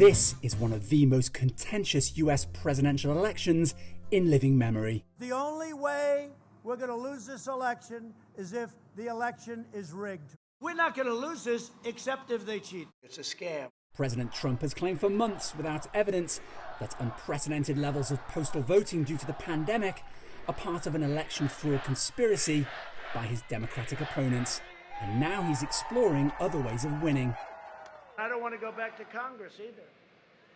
This is one of the most contentious US presidential elections in living memory. The only way we're going to lose this election is if the election is rigged. We're not going to lose this except if they cheat. It's a scam. President Trump has claimed for months without evidence that unprecedented levels of postal voting due to the pandemic are part of an election fraud conspiracy by his Democratic opponents. And now he's exploring other ways of winning. I don't want to go back to Congress either.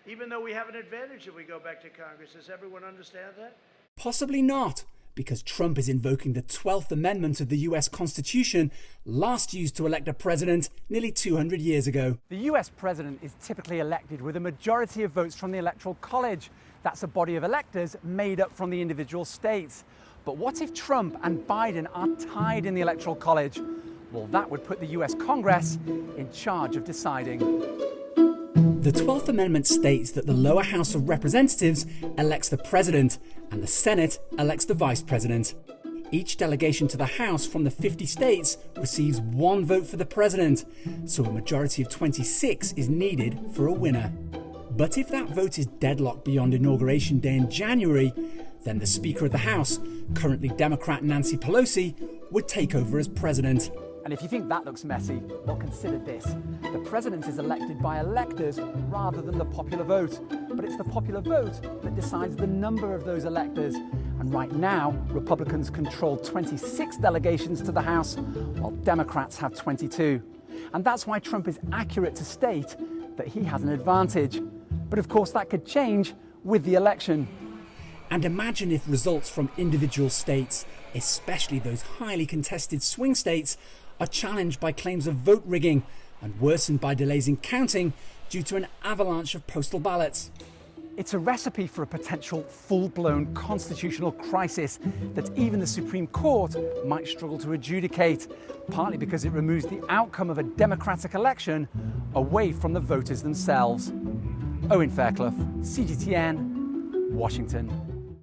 Even though we have an advantage if we go back to Congress. Does everyone understand that? Possibly not, because Trump is invoking the 12th Amendment of the US Constitution, last used to elect a president nearly 200 years ago. The US president is typically elected with a majority of votes from the Electoral College. That's a body of electors made up from the individual states. But what if Trump and Biden are tied in the Electoral College? Well, that would put the US Congress in charge of deciding. The 12th Amendment states that the lower house of representatives elects the president and the Senate elects the vice president. Each delegation to the House from the 50 states receives one vote for the president, so a majority of 26 is needed for a winner. But if that vote is deadlocked beyond Inauguration Day in January, then the Speaker of the House, currently Democrat Nancy Pelosi, would take over as president. And if you think that looks messy, well, consider this. The president is elected by electors rather than the popular vote. But it's the popular vote that decides the number of those electors. And right now, Republicans control 26 delegations to the House, while Democrats have 22. And that's why Trump is accurate to state that he has an advantage. But of course, that could change with the election. And imagine if results from individual states, especially those highly contested swing states, are challenged by claims of vote rigging and worsened by delays in counting due to an avalanche of postal ballots. It's a recipe for a potential full-blown constitutional crisis that even the Supreme Court might struggle to adjudicate, partly because it removes the outcome of a democratic election away from the voters themselves. Owen Fairclough, CGTN, Washington.